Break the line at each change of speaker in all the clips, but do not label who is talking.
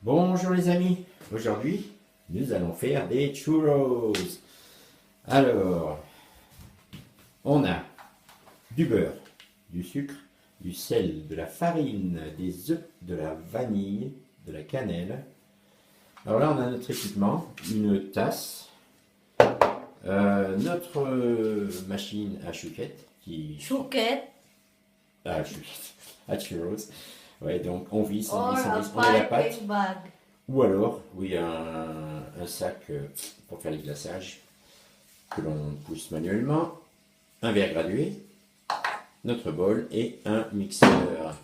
Bonjour les amis, aujourd'hui nous allons faire des churros. Alors, on a du beurre, du sucre, du sel, de la farine, des œufs, de la vanille, de la cannelle. Alors là on a notre équipement, une tasse, notre machine à chouquette qui...
Chouquette.
Ah, chouquette, à churros. Ouais, donc on visse,
Or
on met la pâte.
piping bag.
Ou alors, oui, un sac pour faire les glaçages que l'on pousse manuellement, un verre gradué, notre bol et un mixeur.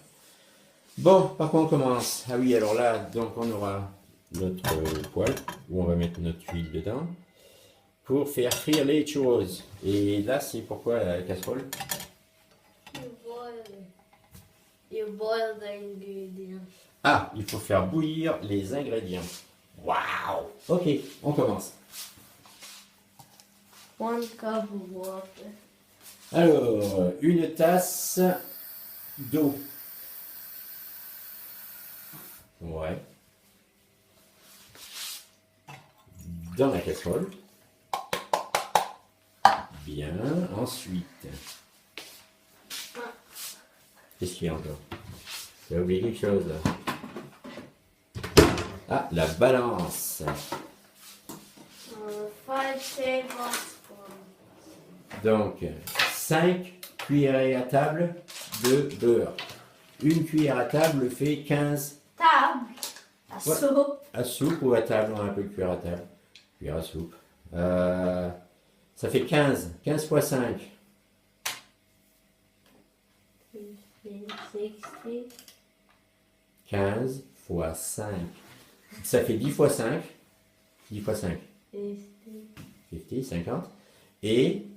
Bon, par quoi on commence? Ah oui, alors là, donc on aura notre poêle où on va mettre notre huile dedans pour faire frire les churros. Et là, c'est pourquoi la casserole?
You boil the ingredients.
Ah, il faut faire bouillir les ingrédients. Waouh! Ok, on commence.
1 cup of water.
Alors, une tasse d'eau. Ouais. Dans la casserole. Bien. Ensuite. Qu'est-ce qu'il y a encore? J'ai oublié quelque chose là. Ah, la balance.
5 tablespoons.
Donc, 5 cuillerées à table de beurre. Une cuillère à table fait 15.
Table. A
Ouais.
soup.
À soupe ou à table, on a un peu de cuillère à table. Cuillère à soupe. Ça fait 15. 15 fois 5.
50, 60.
15 fois 5. Ça fait 10 fois 5. 10 fois 5. 50, 50. Et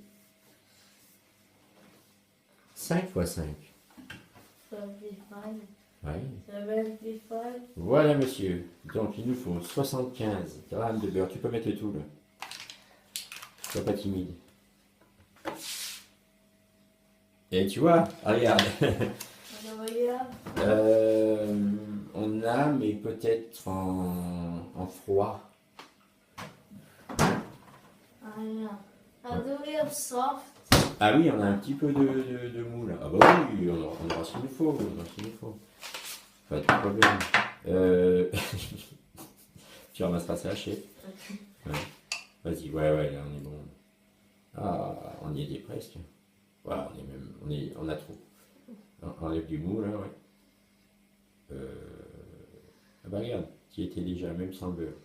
5 fois 5.
35.
Oui.
75.
Voilà, monsieur. Donc, il nous faut 75 grammes de beurre. Tu peux mettre tout, là. Sois pas timide. Et tu vois, regarde. On a, mais peut-être en froid.
How do we have soft?
Ah oui, on a un petit peu de mou, là. Ah bah oui, on aura ce qu'il nous faut. On aura ce qu'il nous faut. Pas de problème. Tu ramasseras ça, chef. Ouais. Vas-y, ouais, là, on est bon. Ah, on y est presque. Voilà, on a trop. Enlève du mou, là, ouais. Ah bah regarde, qui était déjà, même sans beurre.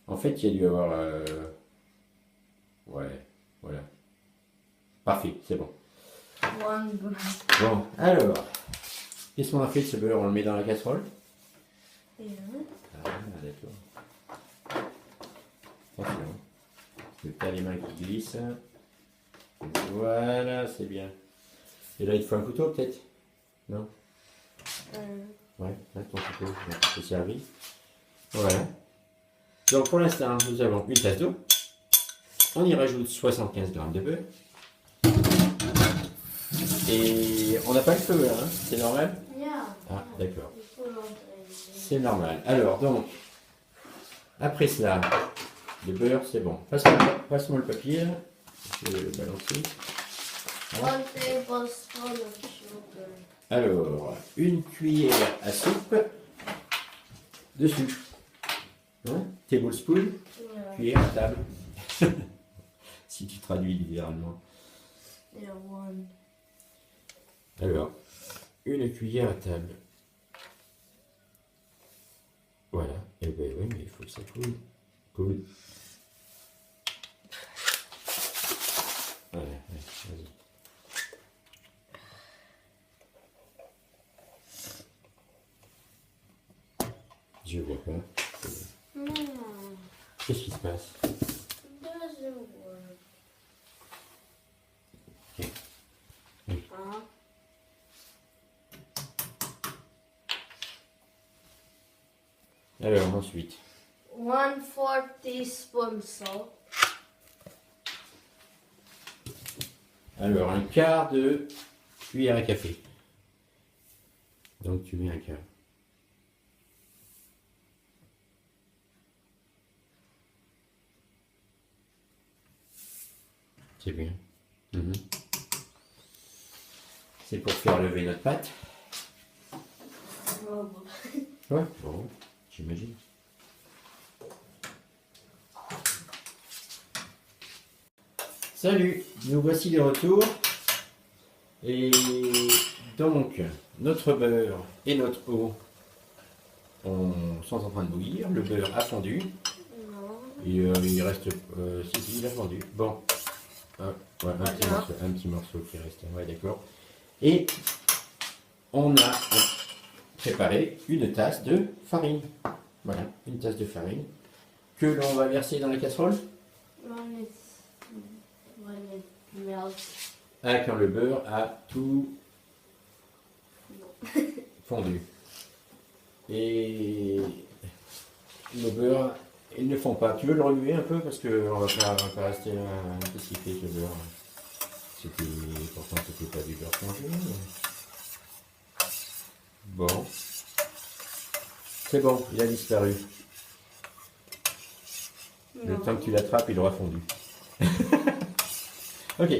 En fait, il y a dû avoir... Ouais, voilà. Parfait, c'est bon. Bon, alors, qu'est-ce qu'on a fait de ce beurre? On le met dans la casserole? Ah, d'accord. Attention. Le tas les mains qui glissent. Voilà, c'est bien. Et là, il te faut un couteau, peut-être? Non? Ouais, là, ton couteau, c'est servi. Voilà. Donc, pour l'instant, nous avons une tasse d'eau. On y rajoute 75 grammes de beurre. Et on n'a pas le feu, hein? C'est normal? Ah, d'accord. C'est normal. Alors, donc, après cela, le beurre, c'est bon. Passe-moi le papier. Je vais le balancer.
1 tablespoon of sugar.
Alors, une cuillère à soupe de sucre. Hein? Tablespoon, cuillère à table. Si tu traduis littéralement. Alors, une cuillère à table. Voilà. Eh ben oui, mais il faut que ça coule. Coule. Voilà, vas-y. Je vois pas. Qu'est-ce qui se passe? Okay. Alors ensuite.
1/4 teaspoon salt.
Alors, un quart de cuillère à café. Donc, tu mets un quart. C'est bien. Mhm. C'est pour faire lever notre pâte.
Oh,
Ouais, bon, j'imagine. Salut, nous voici de retour. Et donc, notre beurre et notre eau sont en train de bouillir. Le beurre a fondu.
non.
Et il reste. Si, il a fondu. Bon. Ah, ouais, un petit morceau qui reste. Ouais, d'accord. Et on a préparé une tasse de farine. Voilà, une tasse de farine que l'on va verser dans la casserole.
When it melts.
Ah, quand le beurre a tout fondu. Et le beurre, ils ne font pas. Tu veux le remuer un peu parce qu'on va pas rester un peu sifflé avec le beurre. Pourtant c'était pas du beurre congé. Mais... Bon. C'est bon, il a disparu. Le temps que tu l'attrapes, il aura fondu. Ok.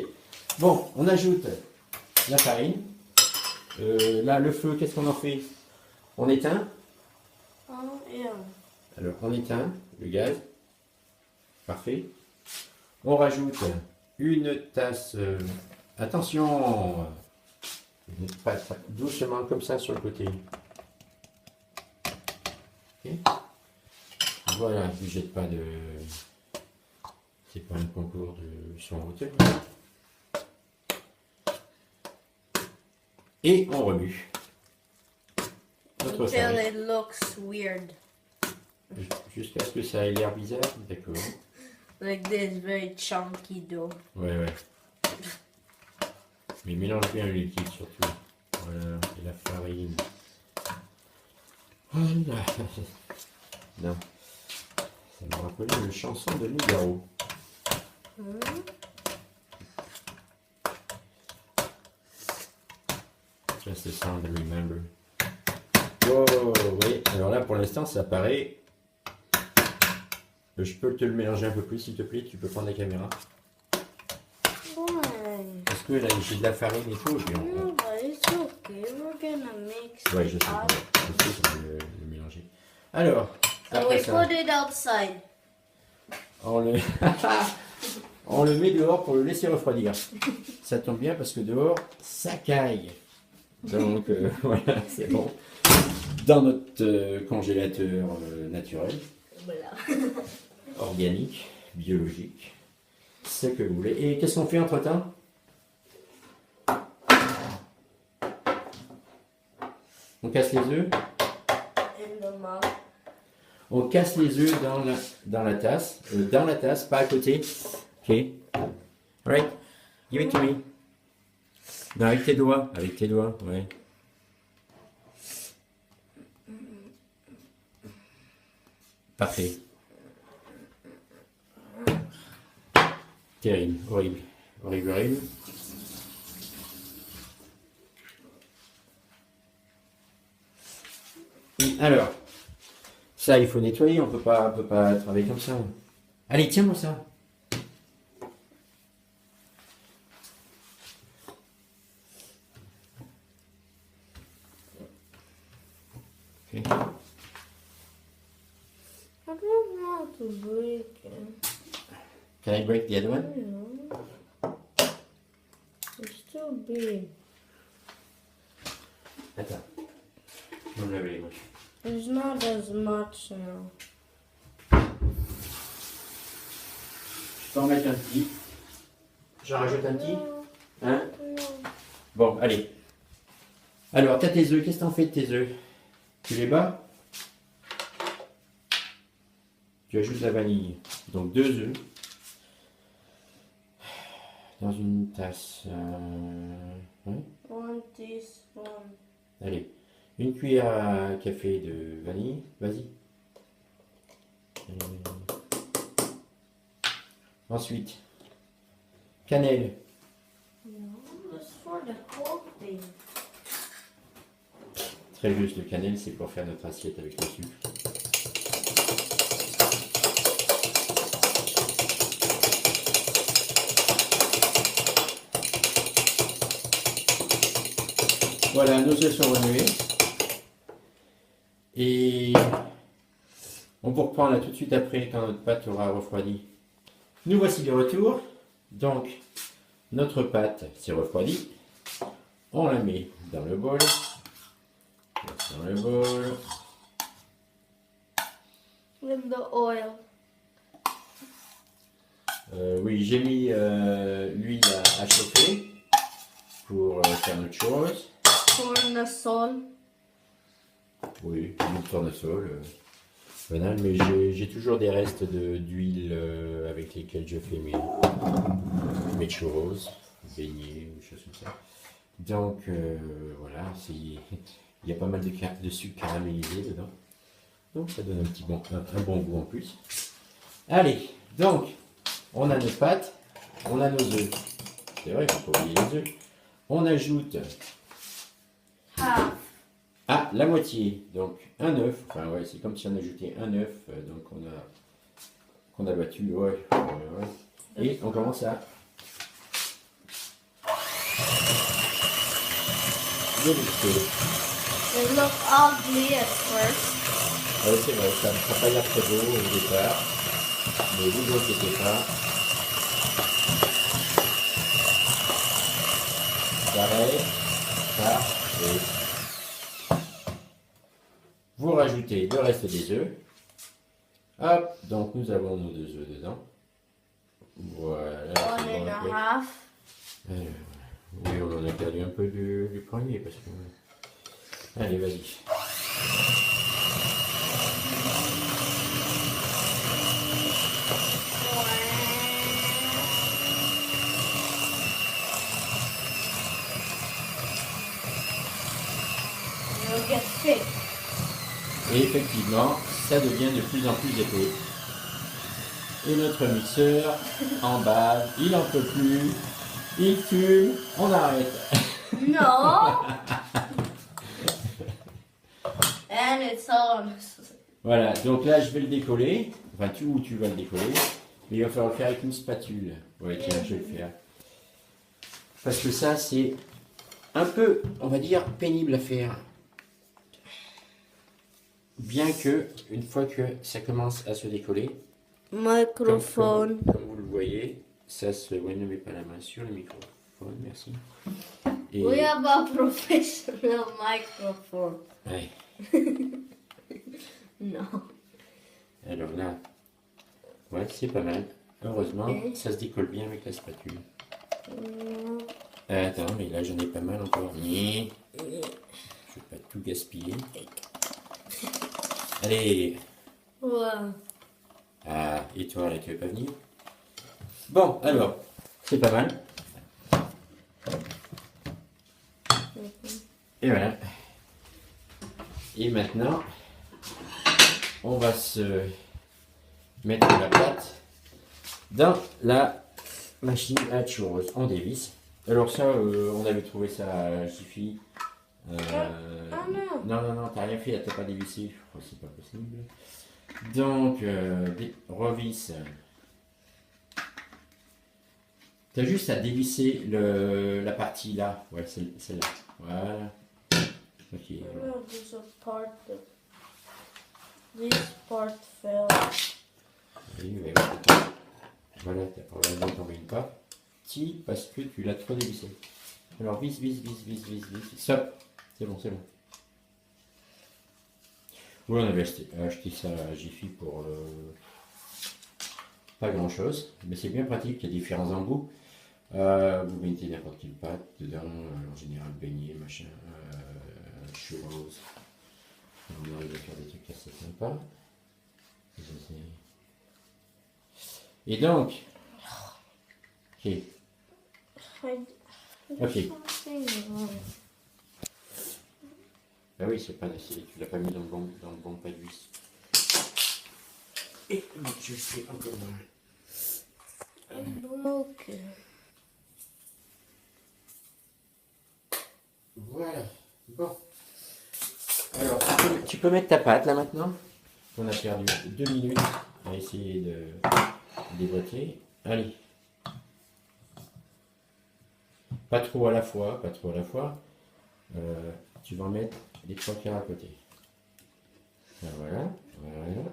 Bon, on ajoute la farine. Là, le feu, qu'est-ce qu'on en fait? On éteint. Alors, on éteint le gaz. Parfait. On rajoute une tasse. Attention, doucement comme ça sur le côté. Okay. Voilà, ne jette pas de. C'est pas un concours de son hauteur. Et on remue. Notre
Until
farine.
it looks weird.
Jusqu'à ce que ça ait l'air bizarre, d'accord.
Like this, very chunky dough.
Ouais. Mais mélange bien le liquide surtout. Voilà, et la farine. Voilà. Non. Ça me rappelait une chanson de Nougaro. Just the sound I remember. Oh, oui. Alors là, pour l'instant, ça paraît. Je peux te le mélanger un peu plus, s'il te plaît. Tu peux prendre la caméra.
Why?
Parce que là, j'ai de la farine et tout. Et puis
No, but it's okay. We're gonna mix
Ouais, je
it
sais.
up.
Je sais comment le mélanger. Alors,
So
après
we
ça,
put it outside.
on le... on le met dehors pour le laisser refroidir. Ça tombe bien parce que dehors, ça caille. Donc, voilà, c'est bon. Dans notre congélateur naturel,
Voilà.
organique, biologique, ce que vous voulez. Et qu'est-ce qu'on fait entre-temps? On casse les œufs.
In the mouth.
On casse les œufs dans la tasse. Dans la tasse, pas à côté. Ok. Alright. Give it to me. Non, avec tes doigts. Avec tes doigts, ouais. Parfait. Terrible, horrible. Horrible, horrible. Alors, ça il faut nettoyer, on peut pas travailler comme ça. Allez, tiens-moi ça. Okay.
I don't know how to break it.
Can I break the other one?
No. It's too big.
Attends. Je vais me laver les mains.
There's not as much now.
Je peux en mettre un petit. J'en rajoute un petit. Hein?
No.
Bon, allez. Alors, t'as tes œufs. Qu'est-ce que t'en fais de tes œufs? Tu les bats? Tu ajoutes la vanille. Donc 2 œufs. Dans une tasse. Ouais.
1 teaspoon.
Allez. Une cuillère à café de vanille. Vas-y. Ensuite, cannelle.
No, it's for the coating.
Très juste, le cannelle, c'est pour faire notre assiette avec le sucre. Voilà, nos œufs sont remués. Et on peut reprendre là tout de suite après quand notre pâte aura refroidi. Nous voici de retour. Donc, notre pâte s'est refroidie. On la met dans le bol. Dans le bol.
With the oil.
Oui, j'ai mis l'huile à chauffer pour faire notre chose.
Tournesol.
Oui, l'huile tournesol. Banal, mais j'ai toujours des restes d'huile avec lesquels je fais mes churros, beignets ou choses comme ça. Donc voilà, il y a pas mal de sucre caramélisé dedans. Donc ça donne un bon goût en plus. Allez, donc on a nos pâtes, on a nos œufs. C'est vrai, il ne faut pas oublier les œufs. On ajoute la moitié, donc un œuf. Enfin ouais, c'est comme si on ajoutait un œuf, donc qu'on a battu, ouais. Et on commence à le mixer.
It look ugly at first.
Ah oui, c'est vrai, ça n'a pas l'air très beau au départ, mais vous ne vous inquiétez pas. Pareil, parfait. Vous rajoutez le reste des œufs. Hop, donc nous avons nos 2 œufs dedans. Voilà.
One and a half.
Oui, on en a perdu un peu du premier parce que. Allez, vas-y.
It'll get thick.
Et effectivement, ça devient de plus en plus épais. Et notre mixeur en bas, il n'en peut plus, il fume, on arrête.
No. And it's on.
Voilà, donc là je vais le décoller, enfin tu vas le décoller, mais il va falloir le faire avec une spatule. Ouais, tiens, je vais le faire. Parce que ça c'est un peu, on va dire, pénible à faire. Bien que, une fois que ça commence à se décoller,
Microphone.
comme vous le voyez, ça se... Oui, ne mets pas la main sur le microphone, merci. Et...
We have a professional microphone.
Ouais.
No.
Alors là, ouais, c'est pas mal. Heureusement, ça se décolle bien avec la spatule. Attends, mais là j'en ai pas mal encore. Je vais pas tout gaspiller. Allez.
Wow.
Ah, et toi là, tu veux pas venir? Bon, alors, c'est pas mal. Et voilà. Et maintenant, on va se mettre la pâte dans la machine à churros. On dévisse. Alors ça, on avait trouvé ça à Jiffy. Non, t'as rien fait, t'as pas dévissé. Je crois que c'est pas possible. Donc, revisse. T'as juste à dévisser la partie là. Ouais, celle-là. Voilà. Ok.
No, there's a part that this part fell.
Oui, mais voilà, t'as probablement tombé une partie parce que tu l'as trop dévissé. Alors, visse. Stop. C'est bon. Oui, on avait acheté ça à Jiffy pour pas grand chose, mais c'est bien pratique, il y a différents embouts. Vous mettez n'importe quelle pâte dedans, en général beignet, machin, churros. On arrive à faire des trucs assez sympas. Et donc, ok. Ah oui, c'est pas tu l'as pas mis dans le bon pas de vis. Et donc je fais encore mal.
Ok.
Bon. Alors, tu peux mettre ta pâte là maintenant. On a perdu 2 minutes à essayer de déboîter. Allez. Pas trop à la fois, pas trop à la fois. Tu vas en mettre les 3 quarts à côté. Voilà, voilà.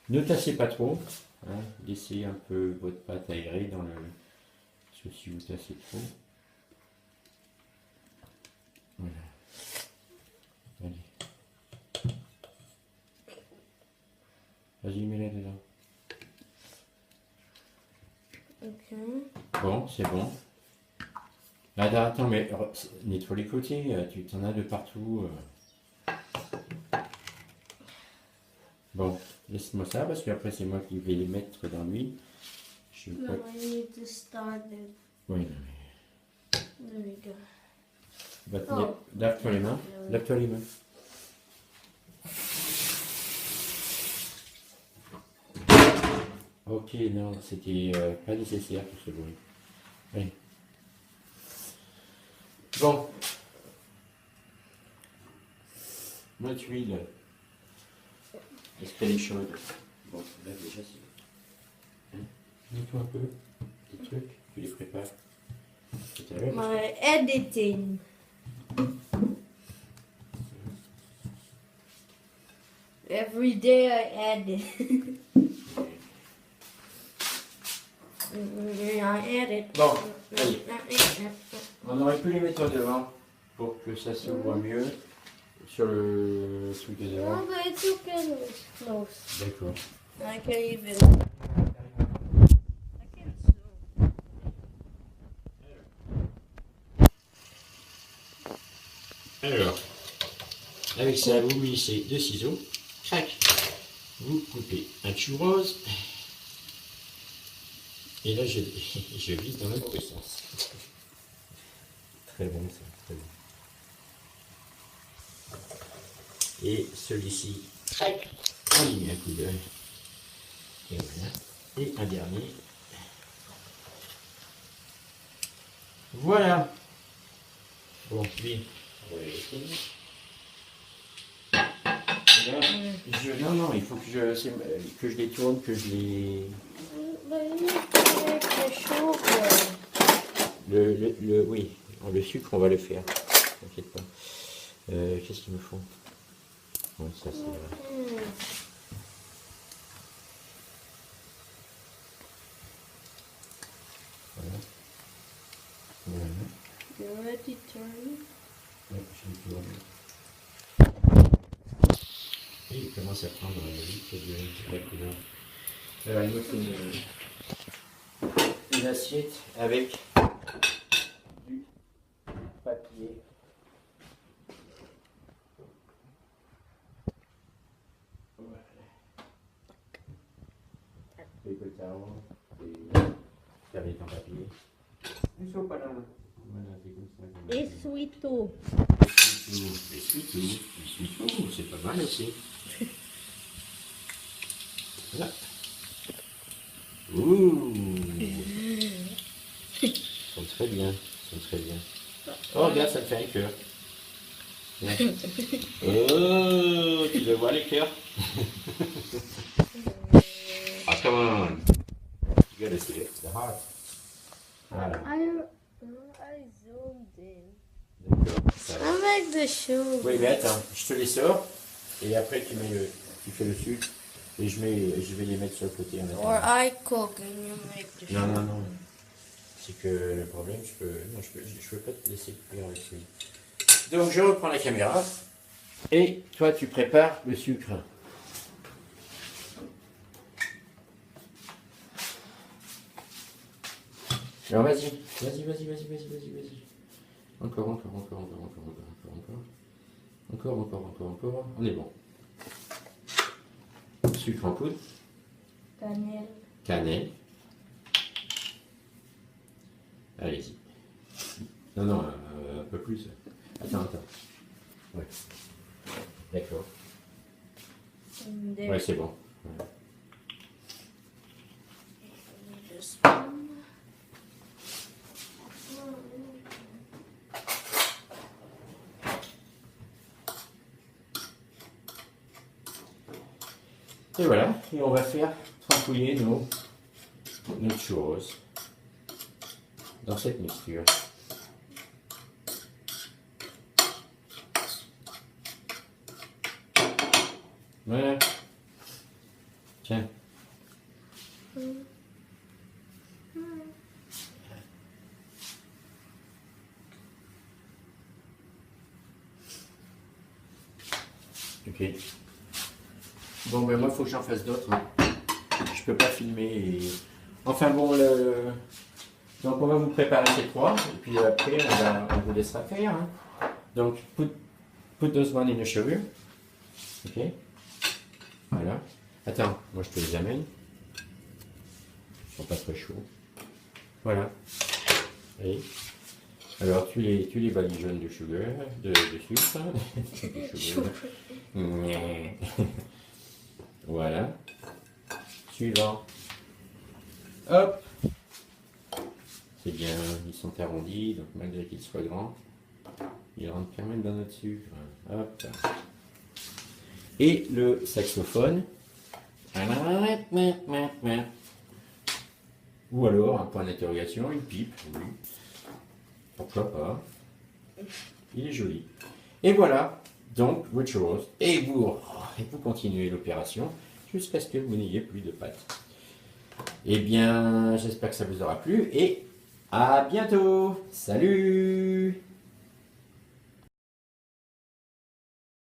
Ne tassez pas trop. Hein. Laissez un peu votre pâte aérer dans le... Parce que si vous tassez trop... Voilà. Allez. Vas-y, mets-la dedans.
Ok.
Bon, c'est bon. Attends, mais nettoie les côtés, tu t'en as de partout. Bon, laisse-moi ça parce qu'après c'est moi qui vais les mettre dans l'huile. Je sais pas.
No, I need to start it.
Oui, non, mais...
There we go.
Lave-toi les mains. Lave-toi les mains. Ok, non, c'était pas nécessaire tout ce bruit. Allez. Bon. Notre huile. Est-ce qu'elle est chaude? Bon, là déjà c'est... Hein? Dis-toi un peu, des trucs, tu les prépares. Tout à l'heure.
My editing. Every day I edit. I edit.
Bon, allez. On aurait pu les mettre devant pour que ça s'ouvre mieux sur le truc de devant.
No, but it's okay. It's close.
D'accord.
I can even. I can sew.
Alors, avec ça, vous munissez de ciseaux. Crac. Vous coupez un churros. Et là, je vise dans le mauvais sens. Très bon, ça, très bon. Et celui-ci, crac, on y met un coup d'œil. Et voilà. Et un dernier. Voilà. Bon, lui, on va le laisser. Non, il faut que je les tourne, que je les...
But you need to make the sugar.
Oui, le sucre, on va le faire. T'inquiète pas. Qu'est-ce qu'il me faut? Ouais, ça c'est vrai. Voilà. Voilà.
You ready to turn?
Ouais, je le tourne. Et il commence à prendre vite de la couleur. Alors, il me faut une assiette avec du papier. Voilà. Des petits des serviettes en papier. Ils sont pas là. Voilà, c'est comme ça.
Et sweeto.
Essuie-tout, c'est pas mal aussi. Voilà. Ouh. Ils sont très bien, ils sont très bien. Oh, regarde, ça me fait un cœur. Oh, tu veux voir les cœurs? Ah, come on. You gotta see it, the heart. Voilà.
I zoomed in.
D'accord. Ça va.
I make the sugar.
Oui, mais attends, je te les sors et après tu fais le sucre et je vais les mettre sur le côté en
Or
attendant.
I cook and you make the sugar.
Non. C'est que le problème, je peux pas te laisser cuire avec lui. Donc je reprends la caméra et toi tu prépares le sucre. Alors vas-y. Encore. On est bon. Sucre en poudre. Cannelle. Allez-y. Non, un peu plus. Attends. Ouais. D'accord.
And there.
Ouais, c'est bon. Ouais.
The spoon.
Et voilà, et on va faire trempouiller nos churros dans cette mixture. Voilà. Tiens. Ok. Bon, ben moi, il faut que j'en fasse d'autres. Hein. Je peux pas filmer. Enfin bon, donc on va vous préparer ces trois. Et puis après, on vous laissera faire. Hein. Donc, put those one in the sugar. Ok. Voilà. Attends, moi je te les amène. Ils sont pas très chauds. Voilà. Et alors tu les badigeonnes de sugar, de sucre. De sugar. Voilà. Suivant. Hop. C'est bien, ils sont arrondis, donc malgré qu'ils soient grands, ils rentrent quand même dans notre sucre. Hop. Et le saxophone. Ou alors un point d'interrogation, une pipe. Oui. Pourquoi pas. Il est joli. Et voilà, donc votre chose. Et vous continuez l'opération jusqu'à ce que vous n'ayez plus de pâte. Eh bien, j'espère que ça vous aura plu et à bientôt. Salut!